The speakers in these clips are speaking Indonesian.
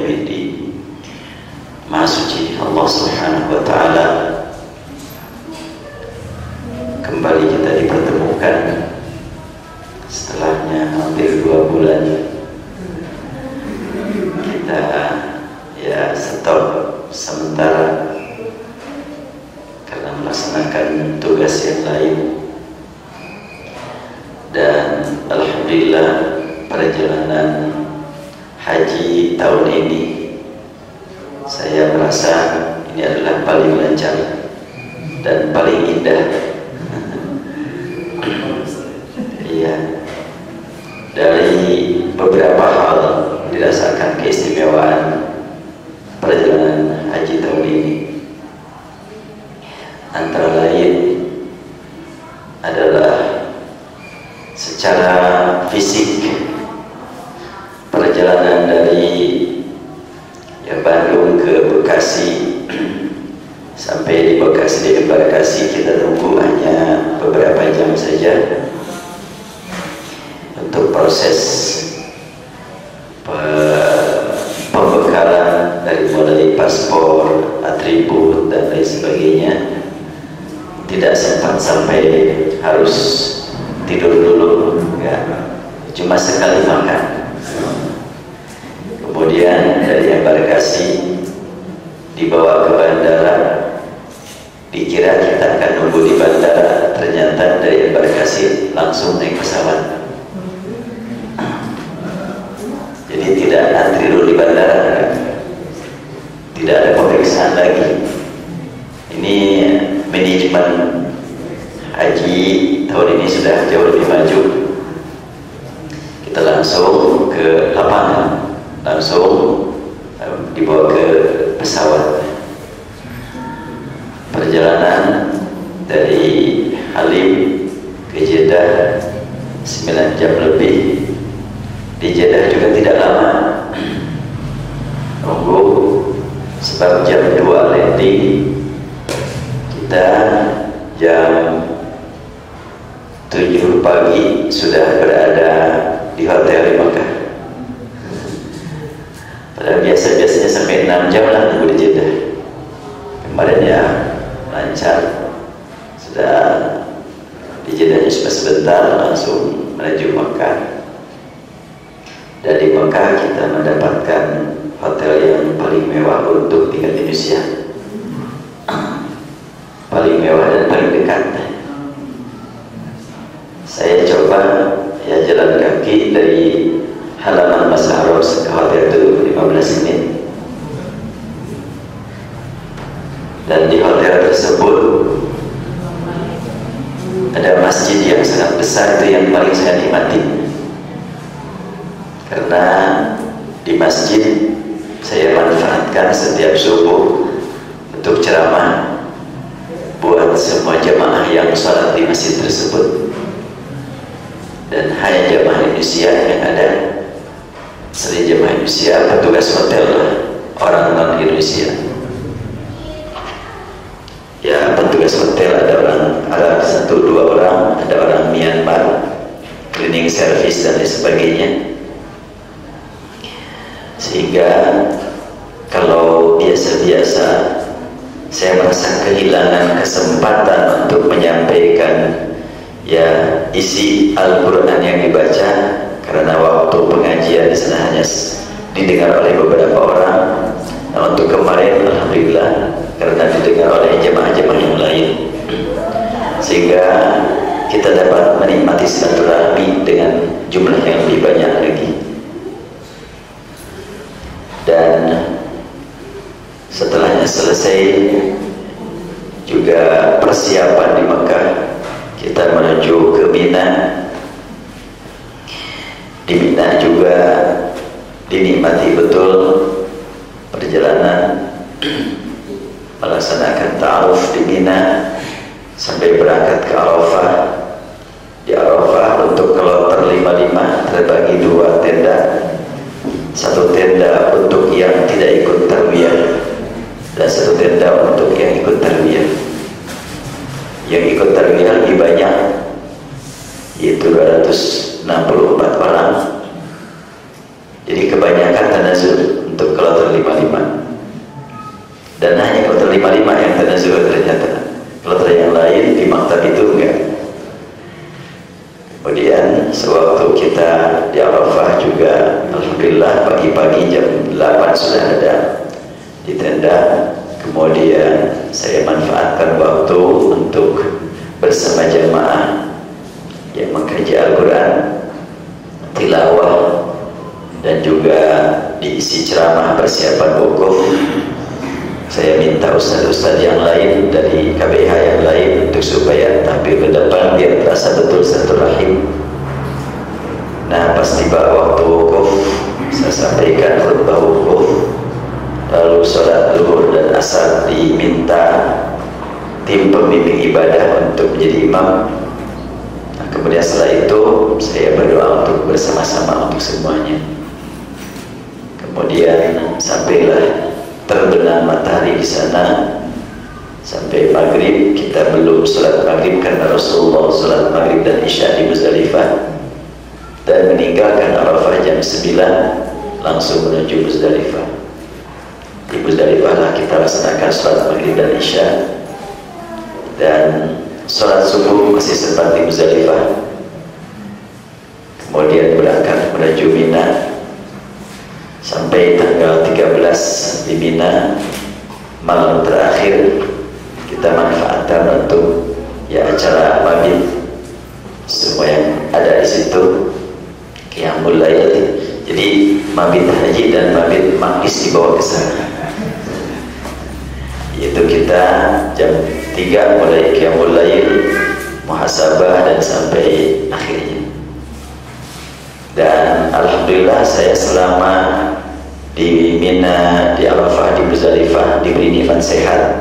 yaumiddin. Maha suci Allah Subhanahu wa taala, kembali kita dipertemukan setelahnya hampir 2 bulan kita stop sementara karena melaksanakan tugas yang lain. Dan alhamdulillah perjalanan haji tahun ini saya merasa ini adalah paling lancar dan paling indah. Iya, dari beberapa hal dirasakan keistimewaan perjalanan haji tahun ini. Antara lain adalah secara fisik, perjalanan dari Bandung ke Bekasi, sampai di Bekasi, di Bekasi kita tunggu hanya beberapa jam saja untuk proses pembekalan dari mulai paspor, atribut dan lain sebagainya. Tidak sempat sampai harus tidur dulu, ya, cuma sekali makan. Kemudian dari embarkasi dibawa ke bandara, dikira kita akan nunggu di bandara, ternyata dari embarkasi langsung naik pesawat. Jadi tidak antri dulu di bandara, tidak ada pemeriksaan lagi. Ini manajemen haji tahun ini sudah jauh lebih maju. Kita langsung ke lapangan, langsung dibawa ke pesawat. Perjalanan dari Halim ke Jeddah 9 jam lebih. Di Jeddah juga tidak lama nunggu, sebab jam 2 landing. Kita jam 7 pagi sudah berada di hotel di Makkah. Padahal biasanya sampai 6 jam lah nunggu di Jeddah. Kemarin ya lancar, sudah di Jeddahnya cuma sebentar langsung menuju Makkah. Dan di Makkah kita mendapatkan hotel yang paling mewah untuk tinggal di Indonesia, paling mewah dan paling dekat. Saya coba jalan kaki dari halaman Masjid Haram ke hotel itu 15 menit. Dan di hotel tersebut ada masjid yang sangat besar, itu yang paling saya nikmati. Karena di masjid saya manfaatkan setiap subuh untuk ceramah buat semua jemaah yang sholat di masjid tersebut. Dan hanya jemaah Indonesia yang ada. Selain jemaah Indonesia, petugas hotel lah, orang non Indonesia. Ya, petugas hotel ada orang Arab 1-2 orang, ada orang Myanmar, cleaning service dan lain sebagainya. Sehingga kalau biasa-biasa saya merasa kehilangan kesempatan untuk menyampaikan isi Al-Quran yang dibaca, karena waktu pengajian di sana hanya didengar oleh beberapa orang. Nah, untuk kemarin alhamdulillah karena didengar oleh jemaah-jemaah yang lain, sehingga kita dapat menikmati silaturahmi dengan jumlah yang lebih banyak lagi. Dan setelahnya selesai juga persiapan di Mekah, kita menuju ke Mina. Di Mina juga dinikmati betul perjalanan melaksanakan ta'aruf di Mina sampai berangkat ke Arafah. Di Arafah untuk kloter 55 terbagi 2 tenda. 1 tenda untuk yang tidak ikut tarwiyah dan 1 tenda untuk yang ikut tarwiyah. Yang ikut tarwiyah lebih banyak, yaitu 264 orang. Jadi kebanyakan tanazul. Untuk kloter 55. Dan hanya kloter 55 yang tanazul ternyata. Kloter yang lain di maktab itu enggak. Kemudian sewaktu kita di Arafah juga, alhamdulillah pagi-pagi jam 8 sudah ada di tenda. Kemudian saya manfaatkan waktu untuk bersama jamaah yang mengkaji Al-Quran, tilawah, dan juga diisi ceramah persiapan wukuf. Saya minta ustaz-ustaz yang lain dari KBH yang lain untuk supaya tampil ke depan biar terasa betul silaturahim. Nah, pas tiba waktu wukuf, saya sampaikan khutbah wukuf, lalu sholat zuhur dan asar diminta tim pembimbing ibadah untuk menjadi imam. Nah, kemudian setelah itu saya berdoa untuk bersama-sama untuk semuanya. Kemudian sampailah terbenam matahari di sana sampai maghrib. Kita belum sholat maghrib karena Rasulullah sholat maghrib dan isya di Muzdalifah dan meninggalkan Arafah jam 9 langsung menuju Muzdalifah. Di Muzdalifah lah kita laksanakan sholat maghrib dan isya, dan sholat subuh masih sempat di Muzdalifah. Kemudian berangkat menuju Mina sampai tanggal 13 di Mina. Malam terakhir kita manfaatkan untuk ya acara mabit. Semua yang ada di situ qiyamul lail. Jadi mabit haji dan mabit makis dibawa ke sana. Itu kita jam 3 mulai qiyamul lail, muhasabah dan sampai akhirnya. Dan alhamdulillah saya selama di Mina, di Arafah, di Muzdalifah diberi nikmat sehat,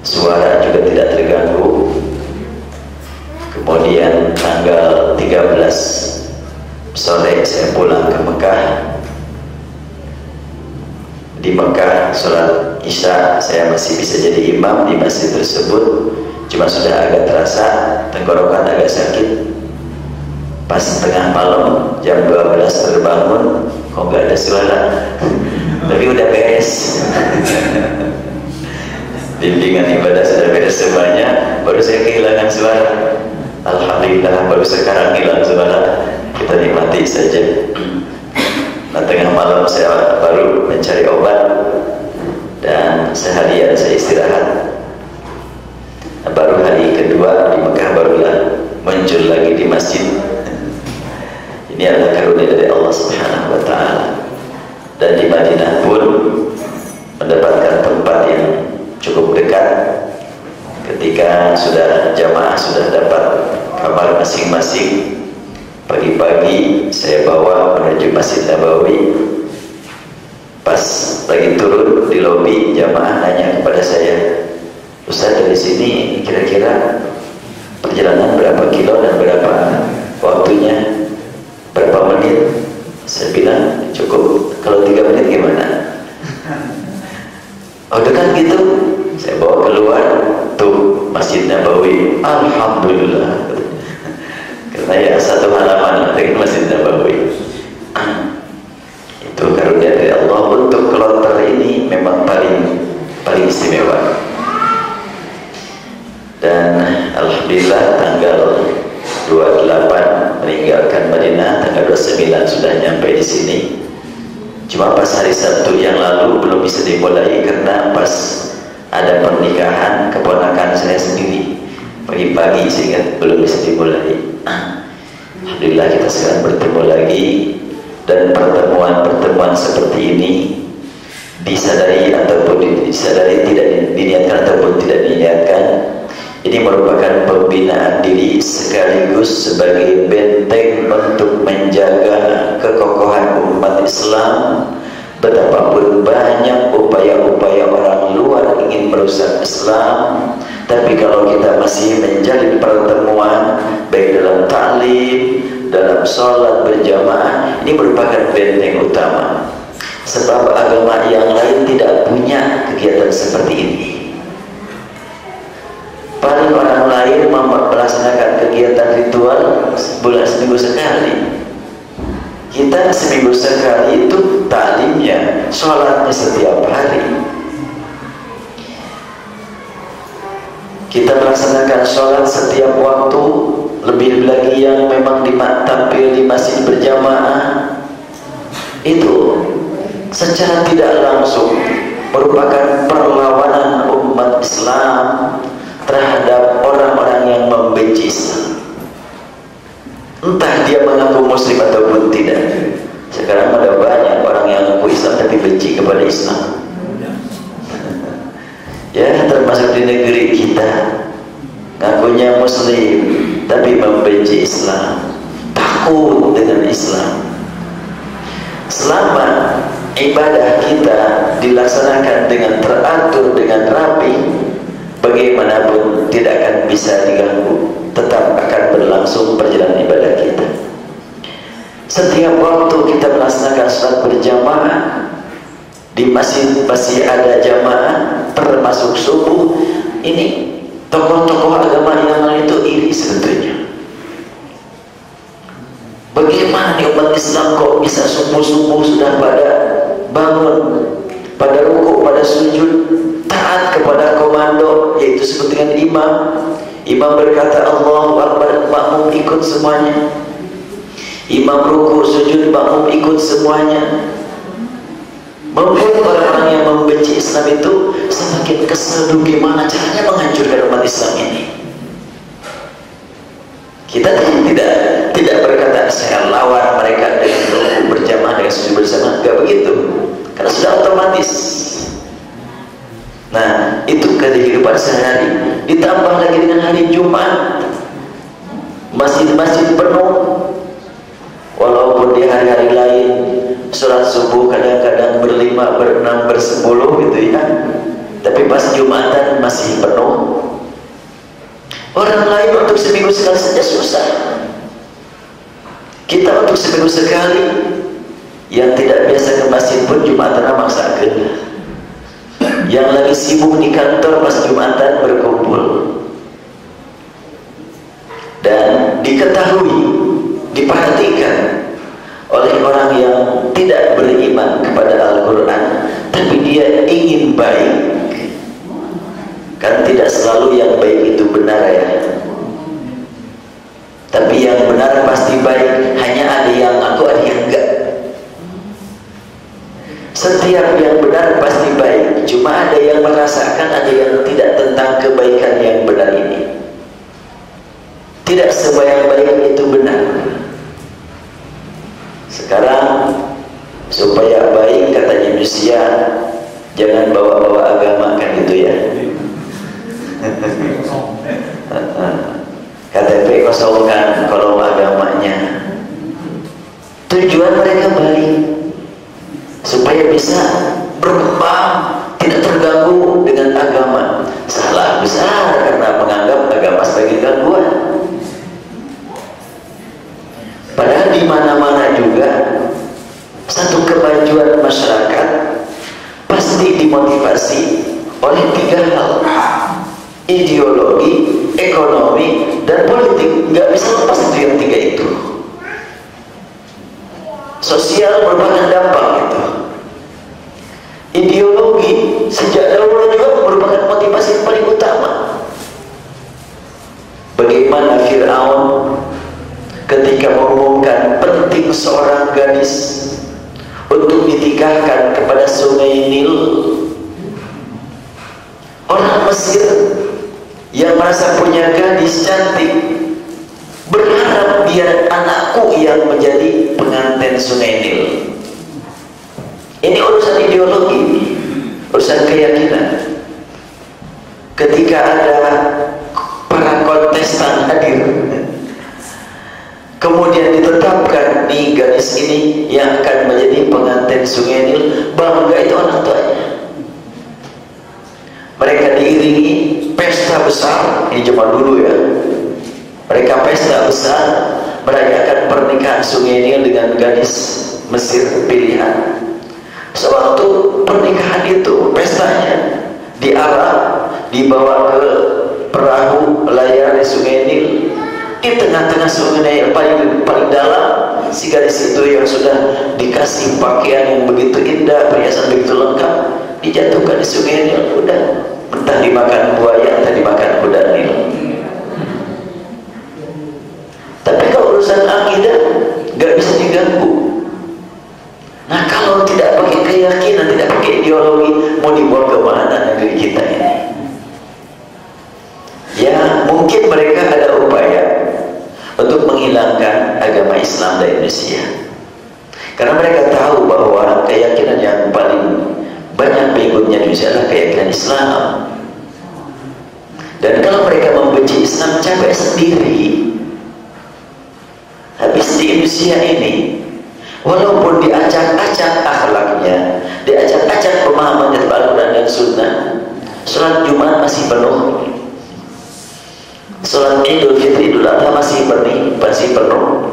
suara juga tidak terganggu. Kemudian tanggal 13 sore saya pulang ke Mekah. Di Mekah sholat isya saya masih bisa jadi imam di masjid tersebut, cuma sudah agak terasa tenggorokan agak sakit. Pas tengah malam jam 12 terbangun, kok nggak ada suara, tapi udah beres. Bimbingan ibadah sudah beres semuanya, baru saya kehilangan suara. Alhamdulillah baru sekarang hilang suara. Kita nikmati saja. Nah, tengah malam saya baru mencari obat dan seharian saya istirahat. Nah, baru hari kedua di Mekah barulah muncul lagi di masjid. Ini adalah karunia dari Allah Subhanahu wa Ta'ala. Dan di Madinah pun mendapatkan tempat yang cukup dekat. Ketika sudah jamaah sudah dapat kamar masing-masing, pagi-pagi saya bawa menuju Masjid Nabawi. Pas lagi turun di lobi, jamaah nanya kepada saya, "Ustaz, dari sini kira-kira perjalanan berapa kilo dan berapa waktunya? Berapa menit?" Saya bilang, "Cukup, kalau 3 menit gimana?" "Oh, dekat gitu." Saya bawa keluar, tuh Masjid Nabawi. Alhamdulillah. Karena ya satu halaman dengan Masjid Nabawi. Itu karunia dari Allah. Untuk kloter ini memang paling istimewa. Dan alhamdulillah tanggal 28 meninggalkan Madinah, tanggal 29 sudah nyampe di sini. Cuma pas hari Sabtu yang lalu belum bisa dimulai karena pas ada pernikahan keponakan saya sendiri. Pagi-pagi sehingga belum bisa dimulai. Alhamdulillah kita sekarang bertemu lagi, dan pertemuan-pertemuan seperti ini disadari ataupun disadari, tidak diniatkan ataupun tidak diniatkan, ini merupakan pembinaan diri sekaligus sebagai benteng untuk menjaga kekokohan umat Islam. Betapapun banyak upaya-upaya orang luar ingin merusak Islam, tapi kalau kita masih menjalin pertemuan baik dalam ta'lim, dalam sholat berjamaah, ini merupakan benteng utama. Sebab agama yang lain tidak punya kegiatan seperti ini. Paling orang lain melaksanakan kegiatan ritual sebulan seminggu sekali. Kita seminggu sekali itu taklimnya, sholatnya setiap hari. Kita melaksanakan sholat setiap waktu, lebih lagi yang memang tampil di masjid berjamaah. Itu secara tidak langsung merupakan perlawanan umat Islam terhadap orang-orang yang membenci Islam, entah dia mengaku muslim ataupun tidak. Sekarang ada banyak orang yang mengaku Islam tapi benci kepada Islam. Ya, termasuk di negeri kita, ngakunya muslim tapi membenci Islam, takut dengan Islam. Selama ibadah kita dilaksanakan dengan teratur, dengan rapi, bagaimanapun tidak akan bisa diganggu, tetap akan berlangsung perjalanan ibadah kita. Setiap waktu kita melaksanakan sholat berjamaah di masjid masih ada jamaah, termasuk subuh. Ini tokoh-tokoh agama yang lain itu iri sebetulnya. Bagaimana nih umat Islam kok bisa subuh-subuh sudah pada bangun, pada rukuk, pada sujud, taat kepada komando, yaitu disebut dengan imam. Imam berkata Allahu Akbar, makmum ikut semuanya. Imam rukuk, sujud, makmum ikut semuanya. Membuat orang-orang yang membenci Islam itu semakin kesal, gimana caranya menghancurkan umat Islam ini. Kita tidak berkata saya lawan mereka dengan rukuk berjamaah, dengan sujud bersama, enggak begitu, karena sudah otomatis. Nah, itu kehidupan sehari. Ditambah lagi dengan hari Jumat, masjid-masjid penuh. Walaupun di hari-hari lain sholat subuh kadang-kadang berlima, berenam, bersepuluh gitu ya, tapi pas Jumatan masih penuh. Orang lain untuk seminggu sekali saja susah. Kita untuk seminggu sekali, yang tidak biasa ke masjid pun Jumatan maksakan. Yang lagi sibuk di kantor pas Jumatan berkumpul. Dan diketahui, diperhatikan oleh orang yang tidak beriman kepada Al-Quran, tapi dia ingin baik. Kan tidak selalu yang baik itu benar ya, tapi yang benar pasti baik. Hanya ada yang aku, ada yang enggak. Setiap yang benar pasti baik, cuma ada yang merasakan, ada yang tidak tentang kebaikan yang benar ini. Tidak semua yang baik itu benar. Sekarang supaya baik katanya manusia, jangan bawa-bawa agama, kan gitu ya. KTP kosongkan kalau agamanya. Tujuan mereka baik supaya bisa berkembang, tidak terganggu dengan agama. Salah besar karena menganggap agama sebagai gangguan. Padahal di mana-mana juga satu kemajuan masyarakat pasti dimotivasi oleh tiga hal: ideologi, ekonomi, dan politik. Nggak bisa lepas itu yang tiga itu. Sosial merupakan dampak itu. Ideologi sejak dahulu juga merupakan motivasi yang paling utama. Bagaimana Fir'aun ketika mengumumkan penting seorang gadis untuk dinikahkan kepada sungai Nil. Orang Mesir yang merasa punya gadis cantik berharap biar anakku yang menjadi pengantin sungai Nil. Ini urusan ideologi, urusan keyakinan. Ketika ada para kontestan hadir, kemudian ditetapkan nih gadis ini yang akan menjadi pengantin sungai Nil, bangga itu orang tuanya. Mereka diiringi pesta besar, ini zaman dulu ya. Mereka pesta besar merayakan pernikahan sungai Nil dengan gadis Mesir pilihan. Sewaktu pernikahan itu, pestanya diarah, dibawa ke perahu layar di sungai Nil, di tengah-tengah sungai yang paling dalam, si gadis itu yang sudah dikasih pakaian yang begitu indah, perhiasan begitu lengkap, dijatuhkan di sungai Nil. Udah, entah dimakan buaya, entah dimakan kuda Nil. Tapi kalau urusan akidah gak bisa diganggu. Nah, kalau tidak pakai keyakinan, tidak pakai ideologi, mau dibawa kemana negeri kita ini? Ya, mungkin mereka ada upaya untuk menghilangkan agama Islam dari Indonesia, karena mereka tahu bahwa keyakinan yang paling banyak pengikutnya di Indonesia adalah keyakinan Islam. Dan kalau mereka membenci Islam, capek sendiri. Habis di Indonesia ini, walaupun diacak-acak akhlaknya, diacak-acak pemahaman dari Al-Quran dan Sunnah, sholat Jumat masih penuh, sholat Idul Fitri, Idul Adha masih penuh,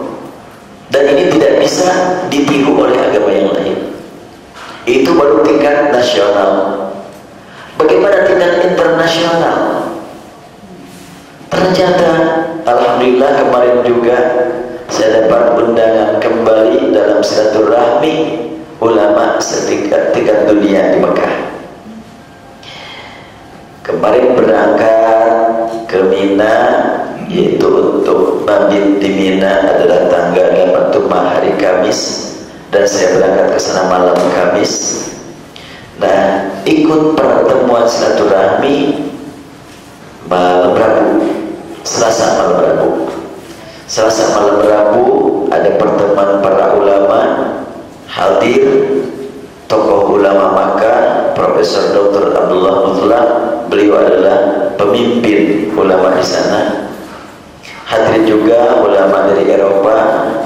dan ini tidak bisa ditiru oleh agama yang lain. Itu baru tingkat nasional. Bagaimana tingkat internasional? Ternyata alhamdulillah kemarin juga saya dapat undangan kembali dalam silaturahmi ulama setingkat dunia di Mekah. Kemarin berangkat ke Mina, yaitu untuk mabit di Mina adalah tanggal 8 Tumpah hari Kamis, dan saya berangkat ke sana malam Kamis. Nah, ikut pertemuan silaturahmi malam Rabu, Selasa malam Rabu. Selasa malam Rabu ada pertemuan para ulama, hadir tokoh ulama Makkah, Profesor Dr. Abdullah Mutlah, beliau adalah pemimpin ulama di sana. Hadir juga ulama dari Eropa,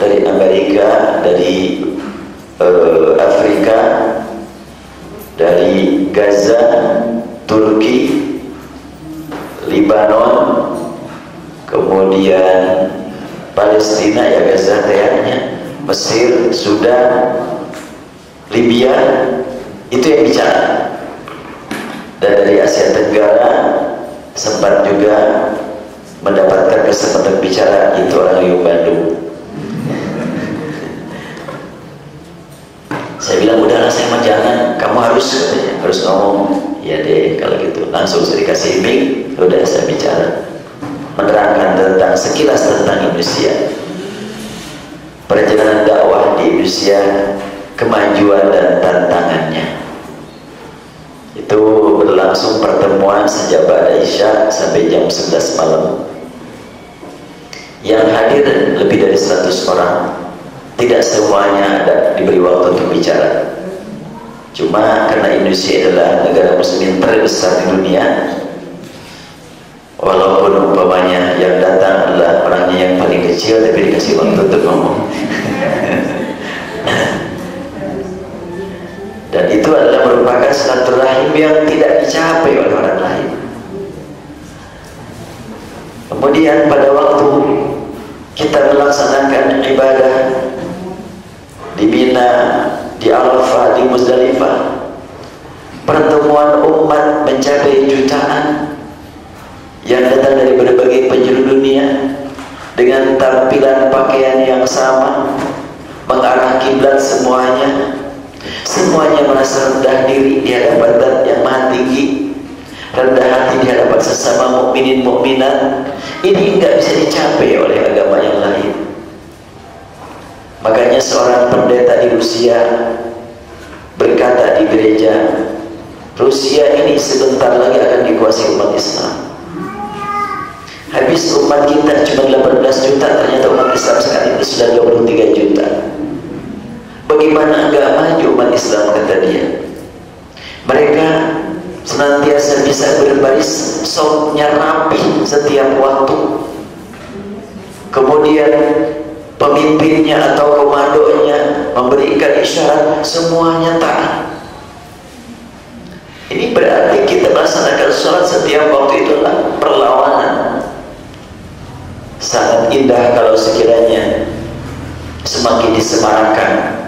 dari Amerika, dari Afrika, dari Gaza, Turki, Libanon, kemudian Palestina, ya Gaza tayangnya, Mesir, Sudan, Libya, itu yang bicara. Dan dari Asia Tenggara sempat juga mendapatkan kesempatan bicara, itu orang Riau Bandung. Saya bilang, udahlah saya mah jangan, kamu harus, katanya, harus ngomong. Ya deh, kalau gitu langsung saya dikasih mic, udah saya bicara, menerangkan tentang sekilas tentang Indonesia, perjalanan dakwah di Indonesia, kemajuan dan tantangannya. Itu berlangsung pertemuan sejak ba'da Isya sampai jam 11 malam. Yang hadir lebih dari 100 orang. Tidak semuanya ada diberi waktu untuk bicara. Cuma karena Indonesia adalah negara muslim terbesar di dunia, walaupun umpamanya yang datang adalah orangnya yang paling kecil, tapi dikasih waktu untuk ngomong. Dan itu adalah merupakan silaturahim yang tidak dicapai oleh orang lain. Kemudian pada waktu kita melaksanakan ibadah di Mina, di Arafah, di Muzdalifah, pertemuan umat mencapai jutaan yang datang dari berbagai penjuru dunia dengan tampilan pakaian yang sama, mengarah kiblat semuanya merasa rendah diri di hadapan Zat yang Maha Tinggi, rendah hati di hadapan sesama mukminin mukminat. Ini enggak bisa dicapai oleh agama yang lain. Makanya seorang pendeta di Rusia berkata di gereja, Rusia ini sebentar lagi akan dikuasai umat Islam. Habis umat kita cuma 18 juta, ternyata umat Islam sekarang ini sudah 23 juta. Bagaimana enggak maju umat Islam, kata dia. Mereka senantiasa bisa berbaris, sautnya rapi setiap waktu. Kemudian pemimpinnya atau komandonya memberikan isyarat, semuanya taat. Ini berarti kita melaksanakan sholat setiap waktu itu adalah perlawanan. Sangat indah kalau sekiranya semakin disemarakkan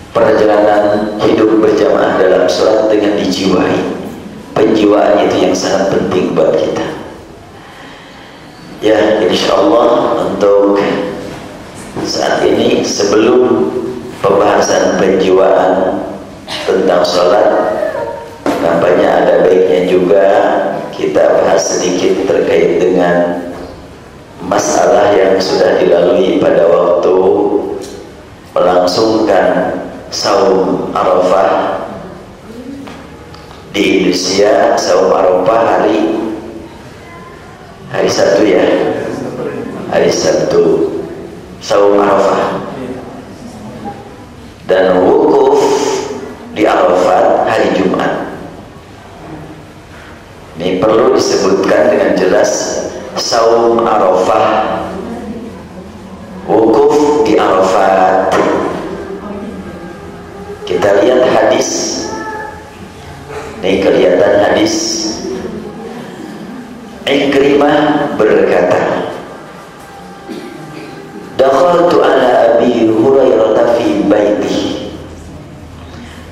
perjalanan hidup berjamaah dalam sholat dengan dijiwai. Penjiwaan itu yang sangat penting buat kita. Ya, insya Allah untuk saat ini sebelum pembahasan penjiwaan tentang sholat, nampaknya ada baiknya juga kita bahas sedikit terkait dengan masalah yang sudah dilalui pada waktu melangsungkan saum Arafah di Indonesia. Saum Arafah hari Sabtu ya, hari Sabtu saum Arafah, dan wukuf di Arafat hari Jumat. Ini perlu disebutkan dengan jelas, saum Arafah, wukuf di Arafat. Kita lihat hadis. Ini kelihatan hadis. Ikrimah berkata, dakhaltu ala Abi Hurairah fi baiti.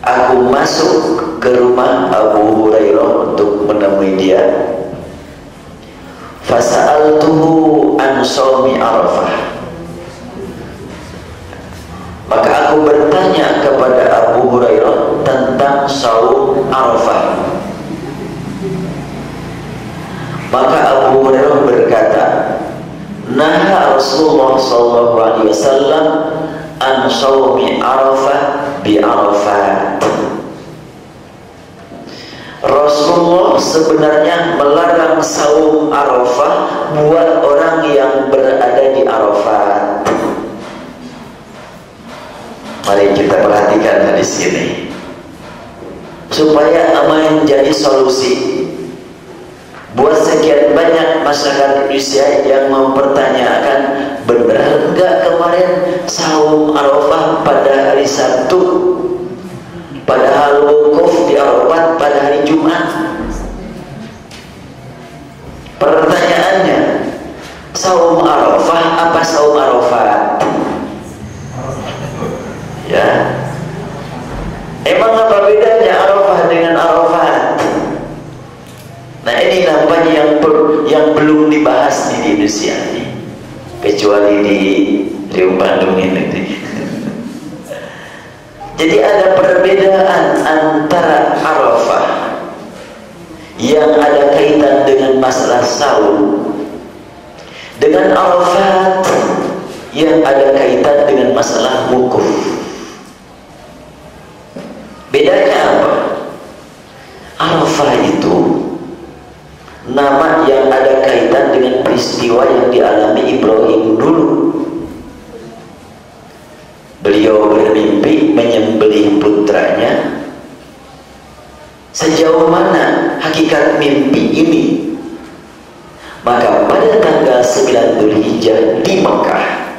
Aku masuk ke rumah Abu Hurairah untuk menemui dia. Fasa'altuhu an shaumi Arafah. Maka aku bertanya kepada Abu Hurairah tentang saum Arafah. Maka Abu Hurairah berkata, naha Rasulullah sallallahu alaihi wasallam an shaumi Arafah bi Arafat. Rasulullah sebenarnya melarang saum Arafah buat orang yang berada di Arafat. Mari kita perhatikan hadis ini supaya menjadi solusi buat sekian banyak masyarakat Indonesia yang mempertanyakan, benar enggak kemarin saum Arafah pada hari Sabtu, padahal wukuf di Arafat pada hari Jumat? Pertanyaannya, saum Arafah apa saum Arafat? Ya, emang apa bedanya Arafah dengan Arafat? Nah, ini nampaknya yang belum dibahas di Indonesia ini, kecuali di Riau Bandung ini. Jadi ada perbedaan antara Arafah yang ada kaitan dengan masalah saum dengan Arafat yang ada kaitan dengan masalah wukuf. Bedanya apa? Arafah itu nama yang ada kaitan dengan peristiwa yang dialami Ibrahim dulu. Beliau bermimpi menyembelih putranya. Sejauh mana hakikat mimpi ini? Maka pada tanggal 9 Dzulhijjah di Mekah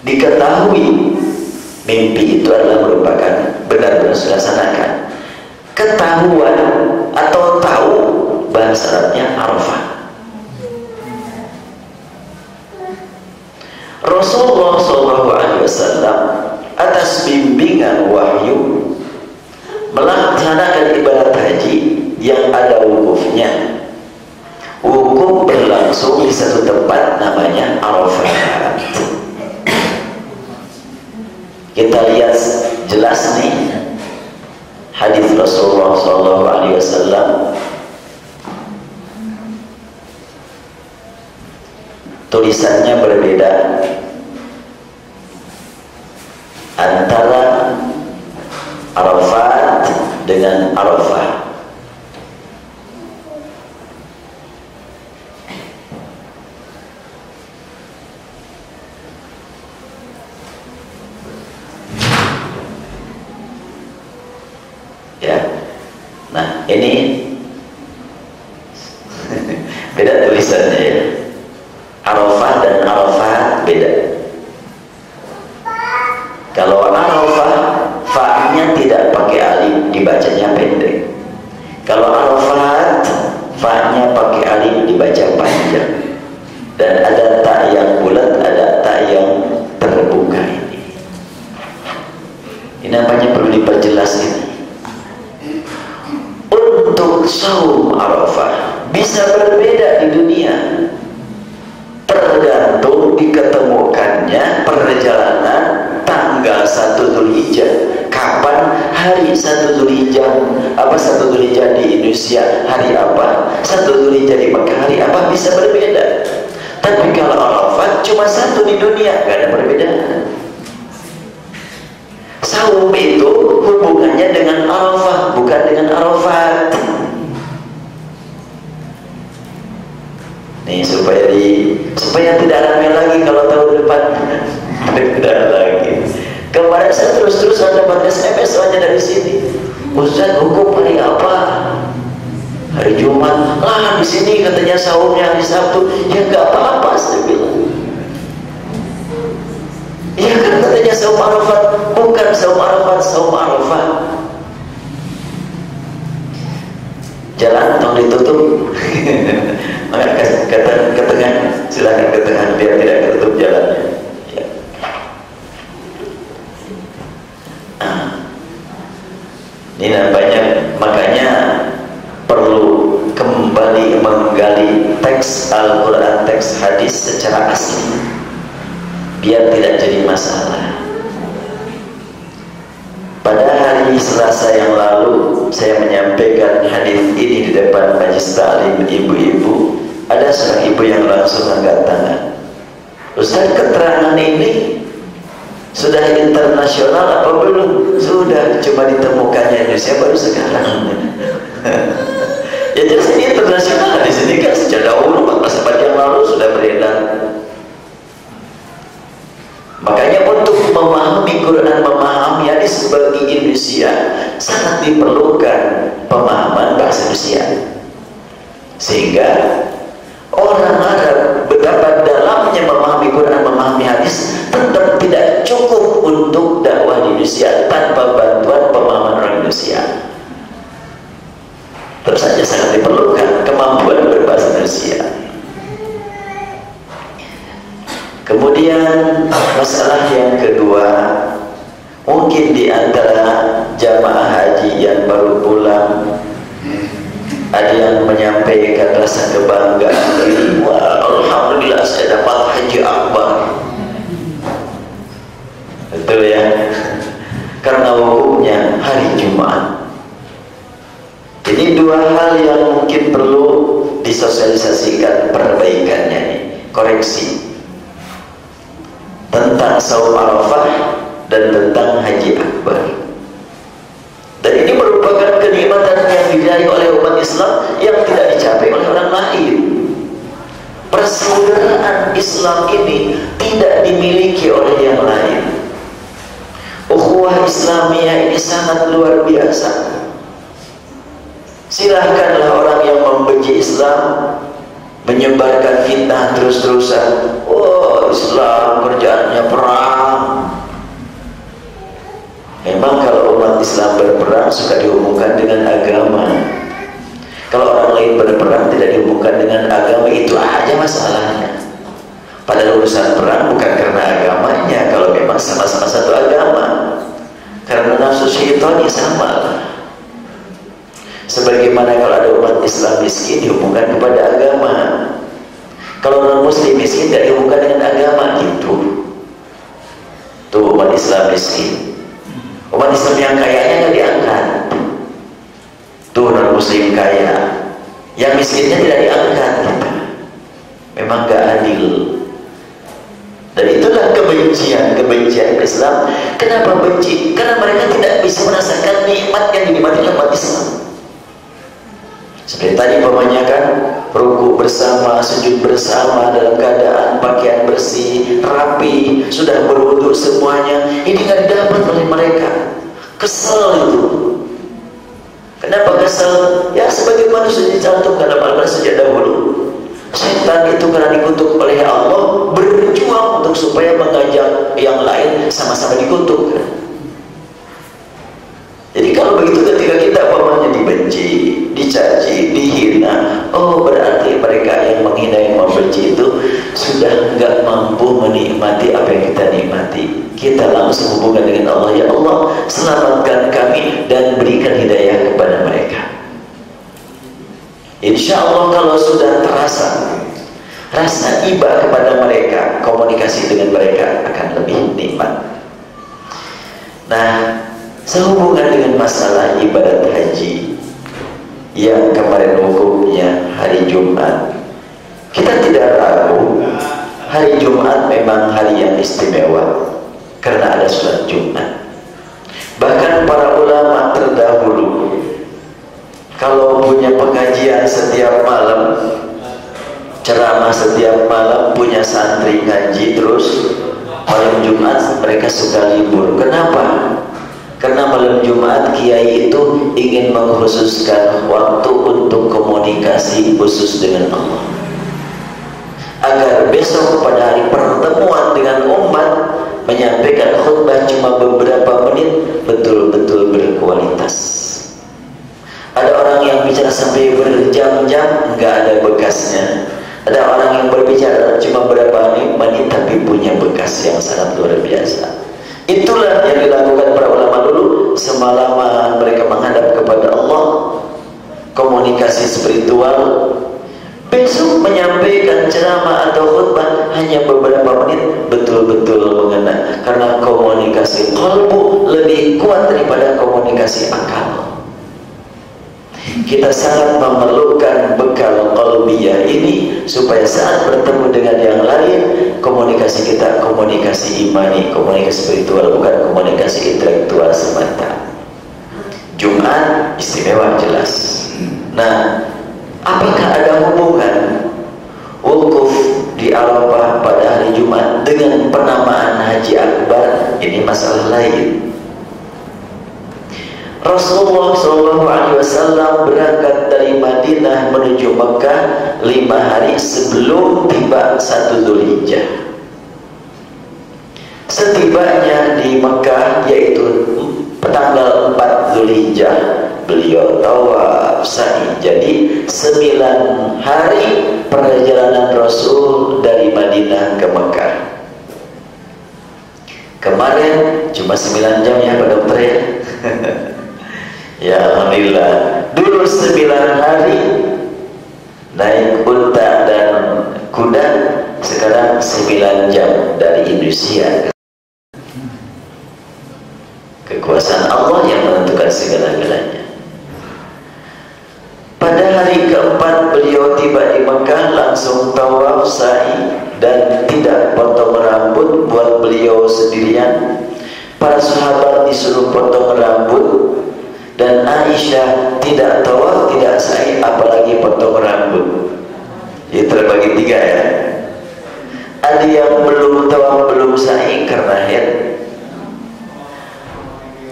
diketahui mimpi itu adalah merupakan benar-benar dilaksanakan. Ketahuan atau tahu bahasa Arabnya Arafah. Rasulullah SAW atas bimbingan wahyu melaksanakan ibadat haji yang ada wukufnya. Wukuf berlangsung di satu tempat namanya Arafat. Kita lihat jelas nih hadis Rasulullah SAW. Tulisannya berbeda antara Arafat dengan Arafah. Ya, nah ini beda tulisannya ya. Arafah dan Arafat beda. Kalau Arafah fa-nya tidak pakai alif, dibacanya pendek. Kalau Arafat fa-nya pakai alif, dibaca panjang. Dan ada ta yang bulat, ada ta yang terbuka ini. Ini namanya perlu diperjelas ini. Untuk saum Arafah bisa berbeda di dunia. diketemukannya perjalanan tanggal 1 Dzulhijjah. Kapan? Hari 1 Dzulhijjah. Apa 1 Dzulhijjah di Indonesia hari apa, 1 Dzulhijjah di Mekah hari apa, bisa berbeda. Tapi kalau Arafat cuma satu di dunia, gak ada perbedaan. Saum itu hubungannya dengan Arafah, bukan dengan Arafat. Nih supaya tidak ramai lagi kalau tahun depan. Tidak lagi. Kemarin saya terus-terusan dapat SMS soalnya dari sini. Ustaz, hukum hari apa? Hari Jumat. Lah di sini katanya saumnya hari Sabtu. Ya nggak apa-apa, saya bilang. Ya kan katanya saum Arafat, bukan saum Arafat, saum Arafat. Jalan tong ditutup. Maka ke tengah, silakan ke tengah biar tidak ketutup jalannya. Ya. Ini nampaknya, makanya perlu kembali menggali teks Al-Quran, teks hadis secara asli biar tidak jadi masalah. Pada hari Selasa yang lalu saya menyampaikan hadis ini di depan majelis taklim ibu-ibu. Ada seorang ibu yang langsung angkat tangan. Ustaz, keterangan ini sudah internasional apa belum? Sudah, cuma ditemukannya Indonesia baru sekarang. Ya jelas ini internasional. Di sini kan sejak dahulu 14 abad yang lalu sudah beredar. Makanya untuk memahami Quran, memahami hadis bagi Indonesia sangat diperlukan pemahaman bahasa Indonesia, sehingga orang Arab betapa dalamnya memahami Quran, memahami hadis tetap tidak cukup untuk dakwah di Indonesia tanpa bantuan pemahaman orang Indonesia. Terus saja sangat diperlukan kemampuan berbahasa Indonesia. Kemudian masalah yang kedua, mungkin di antara jamaah haji yang baru pulang ada yang menyampaikan rasa kebanggaan. Wah, alhamdulillah saya dapat haji akbar. Betul ya? Karena wukufnya hari Jumat. Jadi dua hal yang mungkin perlu disosialisasikan perbaikannya nih, koreksi. Tentang saum Arafah dan tentang haji akbar. Dan ini merupakan kenikmatan yang diraih oleh umat Islam yang tidak dicapai oleh orang lain. Persaudaraan Islam ini tidak dimiliki oleh yang lain. Ukhuwah Islamiyah ini sangat luar biasa. Silahkanlah orang yang membenci Islam menyebarkan fitnah terus-terusan. Oh, Islam kerjaannya perang. Memang kalau umat Islam berperang suka dihubungkan dengan agama. Kalau orang lain berperang tidak dihubungkan dengan agama, itu aja masalahnya. Padahal urusan perang bukan karena agamanya, kalau memang sama-sama satu agama, karena nafsu syaitani sama. Sebagaimana kalau ada umat Islam miskin dihubungkan kepada agama, kalau non muslim miskin tidak dihubungkan dengan agama, gitu. Tuh umat Islam miskin, umat Islam yang kayanya nggak diangkat. Tuh non muslim kaya, yang miskinnya tidak diangkat, gitu. Memang gak adil. Dan itulah kebencian Islam. Kenapa benci? Karena mereka tidak bisa merasakan nikmat yang dinikmati oleh umat Islam. Seperti tadi pemanyakan ruku bersama, sujud bersama dalam keadaan pakaian bersih, rapi, sudah berwudu semuanya. Ini nggak didapat oleh mereka. Kesel itu. Kenapa kesel? Ya sebagaimana sudah dicantumkan dalam Al-Quran sejak dahulu. Setan itu karena dikutuk oleh Allah berjuang untuk supaya mengajak yang lain sama-sama dikutuk. Jadi kalau begitu ketika kita pamannya dibenci, dicaci, dihina, oh berarti mereka yang menghina, yang membenci itu sudah nggak mampu menikmati apa yang kita nikmati. Kita langsung hubungan dengan Allah. Ya Allah, selamatkan kami dan berikan hidayah kepada mereka. Insya Allah kalau sudah terasa rasa iba kepada mereka, komunikasi dengan mereka akan lebih nikmat. Nah, sehubungan dengan masalah ibadat haji yang kemarin wukufnya hari Jumat, kita tidak ragu hari Jumat memang hari yang istimewa karena ada sholat Jumat. Bahkan para ulama terdahulu kalau punya pengajian setiap malam, ceramah setiap malam, punya santri ngaji terus, malam Jumat mereka suka libur. Kenapa? Karena malam Jumat kiai itu ingin mengkhususkan waktu untuk komunikasi khusus dengan Allah, agar besok pada hari pertemuan dengan umat menyampaikan khutbah cuma beberapa menit betul-betul berkualitas. Ada orang yang bicara sampai berjam-jam nggak ada bekasnya. Ada orang yang berbicara cuma beberapa menit tapi punya bekas yang sangat luar biasa. Itulah yang dilakukan para ulama dulu semalaman mereka menghadap kepada Allah, komunikasi spiritual. Besok menyampaikan ceramah atau khutbah hanya beberapa menit betul-betul mengena, karena komunikasi qalbu lebih kuat daripada komunikasi akal. Kita sangat memerlukan bekal qalbiyah ini supaya saat bertemu dengan yang lain, komunikasi kita komunikasi imani, komunikasi spiritual, bukan komunikasi intelektual semata. Jumat istimewa jelas. Nah, apakah ada hubungan wukuf di Arafah pada hari Jumat dengan penamaan Haji Akbar? Ini masalah lain. Rasulullah SAW berangkat dari Madinah menuju Mekah 5 hari sebelum tiba 1 Dzulhijjah. Setibanya di Mekah, yaitu tanggal 4 Dzulhijjah, beliau tawaf sa'i. Jadi 9 hari perjalanan Rasul dari Madinah ke Mekah. Kemarin cuma 9 jam ya Pak Dokter ya. Ya alhamdulillah. Dulu 9 hari naik unta dan kuda, sekarang 9 jam dari Indonesia. Kekuasaan Allah yang menentukan segala-galanya. Pada hari keempat beliau tiba di Mekah, langsung tawaf sa'i dan tidak potong rambut buat beliau sendirian. Para sahabat disuruh potong rambut, dan Aisyah tidak tawaf, tidak sa'i, apalagi potong rambut. Ini terbagi 3 ya. Ada yang belum tawaf, belum sa'i karena haid.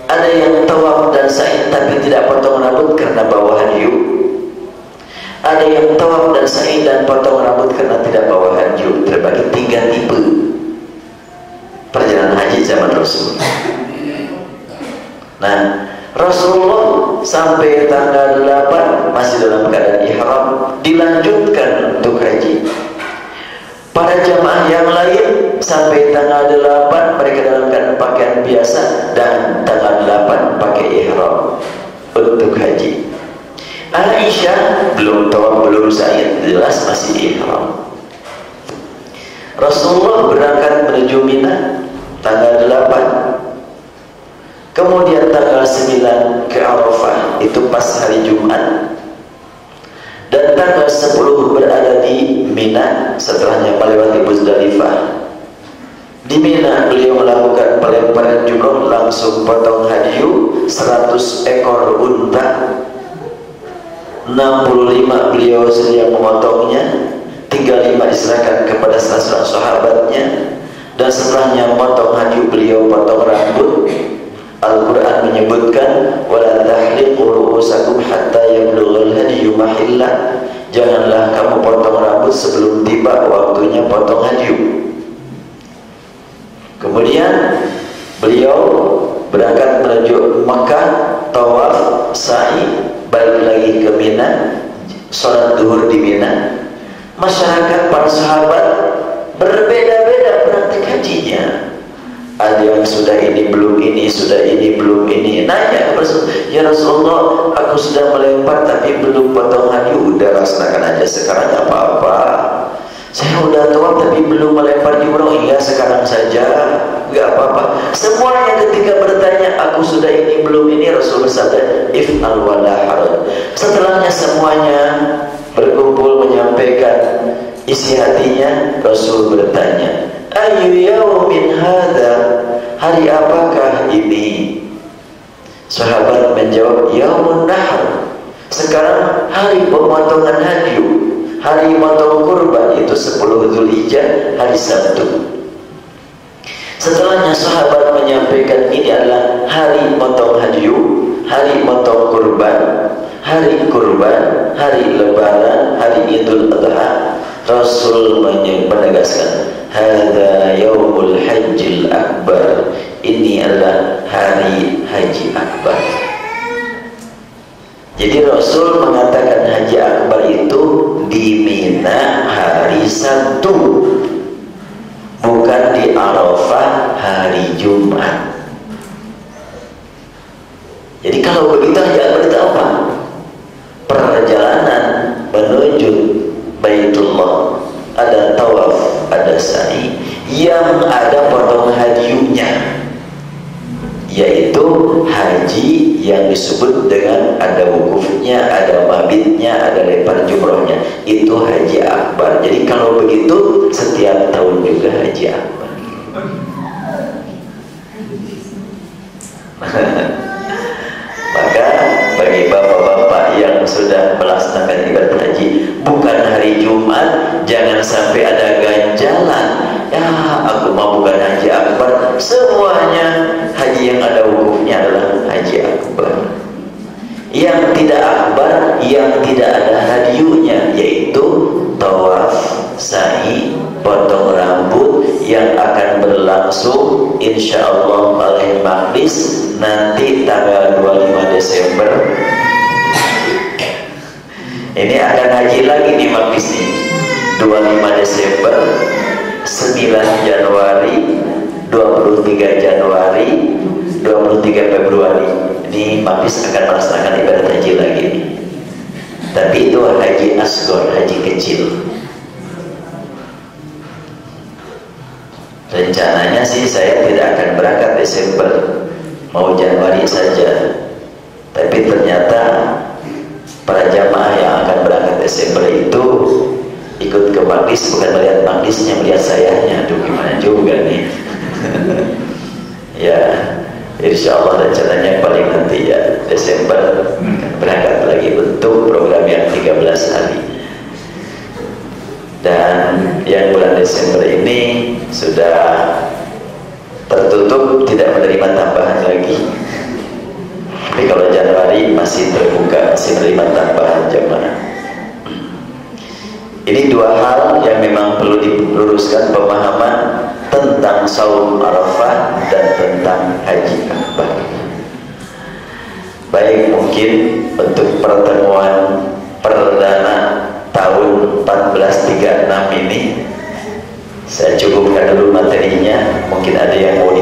Ada yang tawaf dan sa'i tapi tidak potong rambut karena bawa hadyu. Ada yang tawaf dan sa'i dan potong rambut karena tidak bawa hadyu. Terbagi 3 tipe perjalanan haji zaman Rasul. Nah, Rasulullah sampai tanggal 8 masih dalam keadaan ihram, dilanjutkan untuk haji. Para jamaah yang lain sampai tanggal 8 mereka dalam keadaan pakaian biasa, dan tanggal 8 pakai ihram untuk haji. Aisyah belum tawaf, belum sa'i, jelas masih ihram. Rasulullah berangkat menuju Mina tanggal 8. Kemudian tanggal 9 ke Arafah, itu pas hari Jumat. Dan tanggal 10 berada di Mina, setelahnya melewati Muzdalifah. Di Mina beliau melakukan pelemparan jumroh, langsung potong hadyu 100 ekor unta. 65 beliau sendiri yang memotongnya, 35 diserahkan kepada salah sahabatnya. Dan setelahnya potong hadyu beliau potong rambut. Al-Quran menyebutkan wala tahliqu ru'usakum hatta yablughal hadyu mahillah. Janganlah kamu potong rambut sebelum tiba waktunya potong hadyu. Kemudian beliau berangkat menuju Makkah, tawaf, sa'i, balik lagi ke Mina, sholat duhur di Mina. Masyarakat para sahabat berbeda-beda praktik hajinya. Ada yang sudah ini belum ini, sudah ini belum ini. Nanya ke Rasul, ya Rasulullah, aku sudah melempar tapi belum potong hadyu. Udah laksanakan aja sekarang, apa-apa. Saya udah tua tapi belum melempar jumroh. Iya, sekarang saja, nggak apa-apa. Semuanya ketika bertanya, aku sudah ini belum ini, Rasul bersabda, if'al wala haraj. Setelahnya semuanya berkumpul menyampaikan isi hatinya, Rasul bertanya, ayu yaumin hadza, hari apakah ini? Sahabat menjawab, yaumun nahr. Sekarang hari pemotongan hadyu, hari motong kurban, itu 10 Dzulhijjah, hari Sabtu. Setelahnya sahabat menyampaikan ini adalah hari motong hadyu, hari motong kurban, hari kurban, hari lebaran, hari Idul Adha. Rasul menegaskan, hadza yaumul hajjil akbar, ini adalah hari haji akbar. Jadi Rasul mengatakan haji akbar itu di Mina hari Sabtu, bukan di Arafah hari Jumat. Jadi kalau begitu haji akbar itu apa? Perjalanan menuju Baitullah, ada tawaf, ada sa'i, yang ada potong hadyunya, yaitu haji yang disebut dengan ada wukufnya, ada mabitnya, ada lempar jumrohnya, itu haji akbar. Jadi kalau begitu setiap tahun juga haji akbar. Maka bagi bapak-bapak yang sudah melaksanakan ibadah haji, bukan hari Jumat, jangan sampai ada ganjalan. Ya, aku mau bukan haji akbar, semuanya haji yang ada wukufnya adalah haji akbar. Yang tidak akbar, yang tidak ada hadyunya, yaitu tawaf, sa'i, potong rambut, yang akan berlangsung insyaallah oleh Maqdis nanti tanggal 25 Desember. Ini akan haji lagi di Maqdis nih, 25 Desember, 9 Januari, 23 Januari, 23 Februari. Ini Maqdis akan melaksanakan ibadah haji lagi nih. Tapi itu haji asghar, haji kecil. Rencananya sih saya tidak akan berangkat Desember, mau Januari saja. Tapi ternyata para jamaah yang akan berangkat Desember itu ikut ke Maqdis, bukan melihat Maqdisnya, melihat sayanya. Aduh, gimana juga nih. Ya, insya Allah rencananya paling nanti ya Desember berangkat lagi untuk program yang 13 hari. Dan yang bulan Desember ini sudah tertutup, tidak menerima tambahan lagi. Tapi kalau Januari masih terbuka, masih menerima tambahan jamaah. Ini dua hal yang memang perlu diluruskan pemahaman tentang saum Arafah dan tentang haji akbar. Baik, mungkin untuk pertemuan perdana tahun 1436 ini saya cukupkan dulu materinya. Mungkin ada yang mau